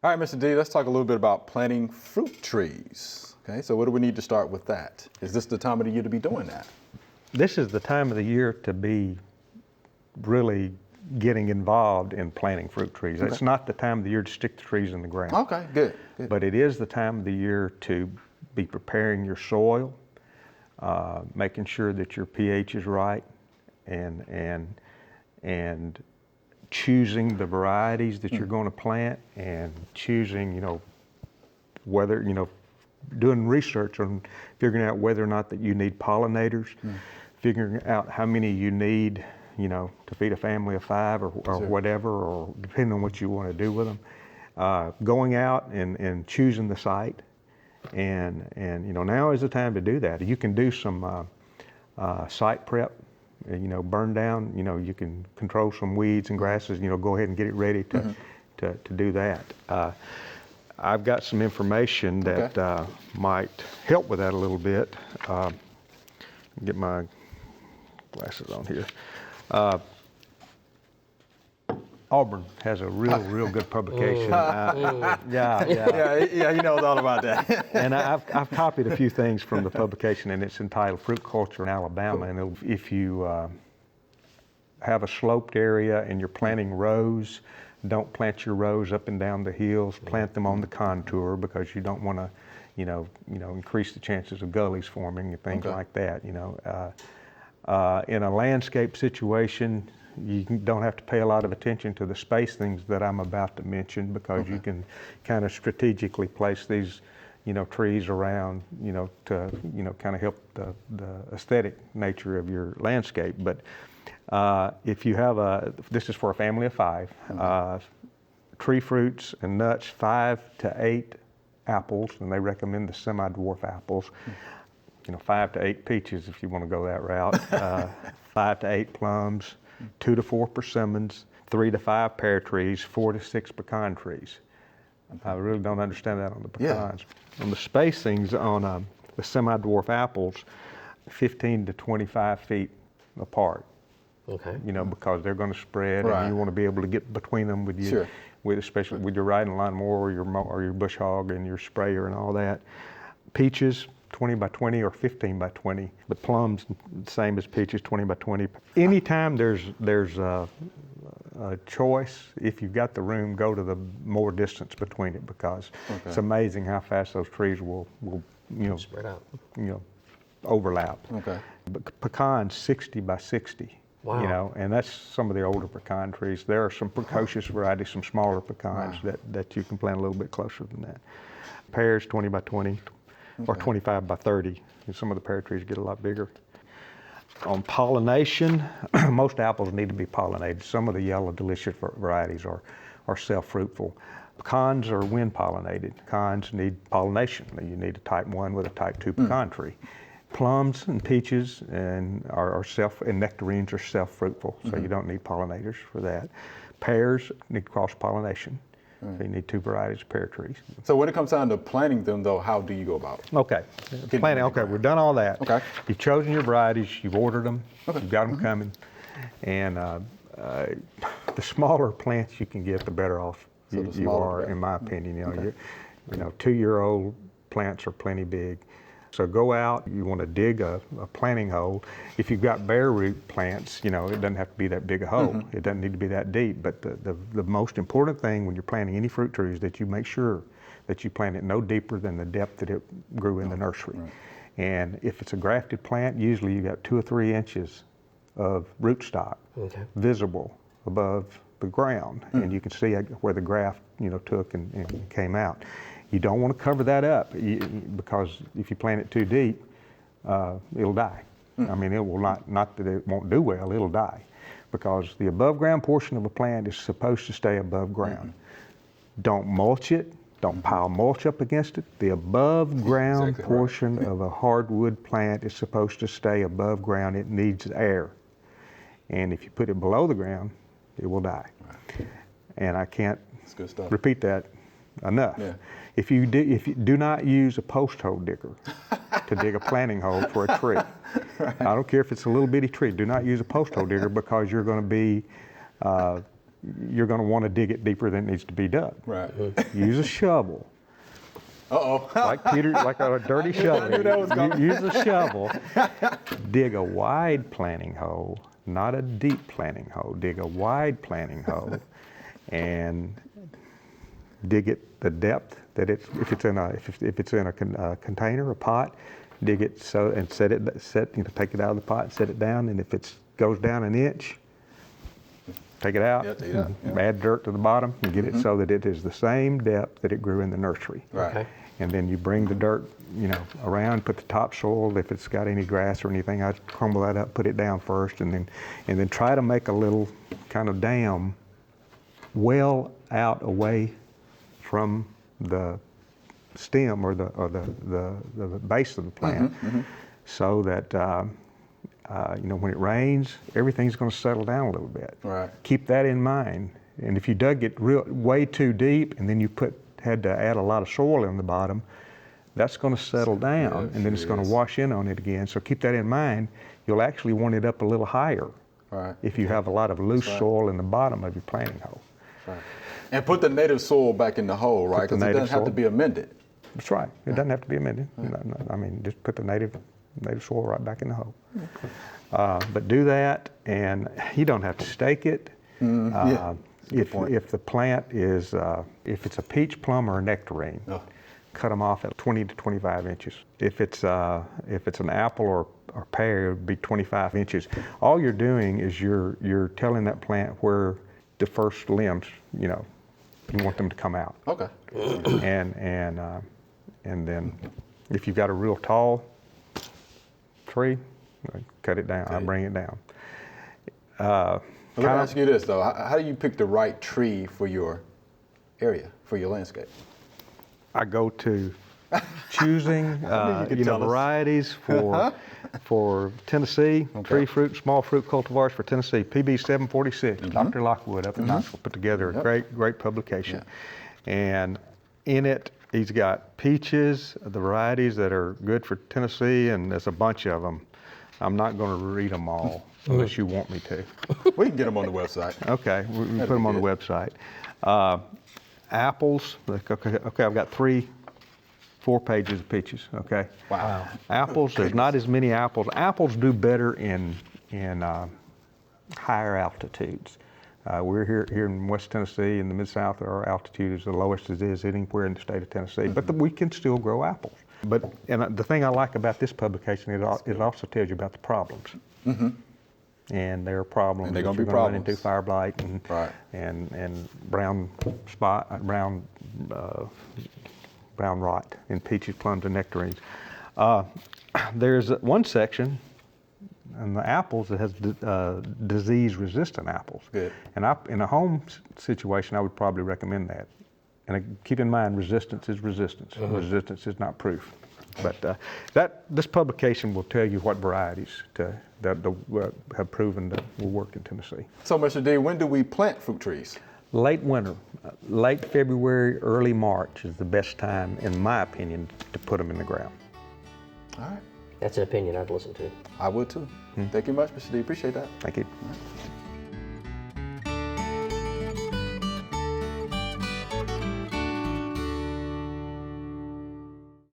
All right, Mr. D, let's talk a little bit about planting fruit trees. Okay, so what do we need to start with that? Is this the time of the year to be doing that? This is the time of the year to be really getting involved in planting fruit trees. Okay. It's not the time of the year to stick the trees in the ground. Okay, good. But it is the time of the year to be preparing your soil, making sure that your pH is right, and choosing the varieties that you're going to plant, and choosing, whether, doing research on figuring out whether or not that you need pollinators, figuring out how many you need, to feed a family of 5 or Sure. whatever, or depending on what you want to do with them. Going out and choosing the site, and now is the time to do that. You can do some site prep. Burn down, you can control some weeds and grasses, go ahead and get it ready to do that. I've got some information that might help with that a little bit. Get my glasses on here. Auburn has a real good publication. Yeah, he knows all about that. And I've copied a few things from the publication, and it's entitled Fruit Culture in Alabama. And if you have a sloped area and you're planting rows, don't plant your rows up and down the hills. Plant them on the contour, because you don't want to, increase the chances of gullies forming and things like that. In a landscape situation, you don't have to pay a lot of attention to the space things that I'm about to mention, because you can kind of strategically place these, trees around, to, kind of help the aesthetic nature of your landscape. But if you have this is for a family of 5, tree fruits and nuts, 5 to 8 apples, and they recommend the semi-dwarf apples. 5 to 8 peaches if you want to go that route. 5 to 8 plums. 2 to 4 persimmons, 3 to 5 pear trees, 4 to 6 pecan trees. I really don't understand that on the pecans. On the spacings on the semi-dwarf apples, 15 to 25 feet apart. Okay. Because they're going to spread, and you want to be able to get between them with you, especially with your riding lawnmower or your bush hog and your sprayer and all that. Peaches, 20 by 20 or 15 by 20. The plums, same as peaches, 20 by 20. Anytime there's a choice, if you've got the room, go to the more distance between it, because it's amazing how fast those trees will spread out, overlap. Okay. But pecans, 60 by 60. Wow. And that's some of the older pecan trees. There are some precocious varieties, some smaller pecans that you can plant a little bit closer than that. Pears, 20 by 20. Or 25 by 30. And some of the pear trees get a lot bigger. On pollination, most apples need to be pollinated. Some of the yellow delicious varieties are self-fruitful. Pecans are wind pollinated. Pecans need pollination. You need a type 1 with a type 2 pecan tree. Plums and peaches and nectarines are self-fruitful, so you don't need pollinators for that. Pears need cross-pollination. So you need 2 varieties of pear trees. So when it comes down to planting them, though, how do you go about it? Okay, planting. Okay, we've done all that. Okay. You've chosen your varieties. You've ordered them. You've got them coming. And the smaller plants you can get, the better off you are, in my opinion. 2-year-old plants are plenty big. So go out, you want to dig a planting hole. If you've got bare root plants, it doesn't have to be that big a hole. It doesn't need to be that deep. But the most important thing when you're planting any fruit tree is that you make sure that you plant it no deeper than the depth that it grew in the nursery. And if it's a grafted plant, usually you got 2 or 3 inches of rootstock visible above the ground. And you can see where the graft, took and came out. You don't want to cover that up, because if you plant it too deep, it'll die. I mean, it will not that it won't do well, it'll die, because the above ground portion of a plant is supposed to stay above ground. Don't mulch it, don't pile mulch up against it. The above ground portion of a hardwood plant is supposed to stay above ground. It needs air. And if you put it below the ground, it will die. And I can't repeat that enough. If you do not use a post hole digger to dig a planting hole for a tree, I don't care if it's a little bitty tree, do not use a post hole digger, because you're going to be you're going to want to dig it deeper than it needs to be dug. Right. Use a shovel. Uh-oh. Like Peter, like a dirty shovel. knew that was coming. Use a shovel. Dig a wide planting hole, not a deep planting hole. Dig a wide planting hole, and dig it the depth that it's. If it's in a container, a pot, dig it so and take it out of the pot, and set it down, and if it goes down an inch, take it out, add dirt to the bottom, and get it so that it is the same depth that it grew in the nursery. Right. Okay. And then you bring the dirt, around, put the topsoil, if it's got any grass or anything, I'd crumble that up, put it down first, and then try to make a little kind of dam well out away from the stem or the base of the plant, so that when it rains, everything's going to settle down a little bit. Right. Keep that in mind. And if you dug it way too deep, and then you had to add a lot of soil in the bottom, that's going to settle down, and then it's going to wash in on it again. So keep that in mind. You'll actually want it up a little higher if you have a lot of loose soil in the bottom of your planting hole. Right. And put the native soil back in the hole, right? Because it doesn't have to be amended. That's right. It doesn't have to be amended. I mean, just put the native soil right back in the hole. But do that, and you don't have to stake it. If the plant is, if it's a peach, plum, or a nectarine, cut them off at 20 to 25 inches. If it's an apple or pear, it would be 25 inches. All you're doing is you're telling that plant where the first limbs, you want them to come out. Okay. And then if you've got a real tall tree, cut it down. I bring it down. Let me ask you this though: how do you pick the right tree for your area, for your landscape? I go to choosing varieties for Tennessee, tree fruit, small fruit cultivars for Tennessee. PB 746, Dr. Lockwood up in Knoxville put together a great publication. And in it, he's got peaches, the varieties that are good for Tennessee, and there's a bunch of them. I'm not going to read them all unless you want me to. We can get them on the website. Okay, we put them on the website. Apples, okay, I've got 4 pages of peaches, okay? Wow. Apples, there's not as many apples. Apples do better in higher altitudes. We're here in West Tennessee, in the Mid-South, our altitude is the lowest it is anywhere in the state of Tennessee, but we can still grow apples. And the thing I like about this publication is it also tells you about the problems. And there are problems. And they're going to be run problems. into fire blight and brown rot in peaches, plums, and nectarines. There's one section in the apples that has disease-resistant apples. Good. And in a home situation, I would probably recommend that. And keep in mind, resistance is resistance. Resistance is not proof. But this publication will tell you what varieties that have proven that will work in Tennessee. So, Mr. D, when do we plant fruit trees? Late winter, late February, early March is the best time, in my opinion, to put them in the ground. All right. That's an opinion I'd listen to. I would too. Thank you much, Mr. D. Appreciate that. Thank you.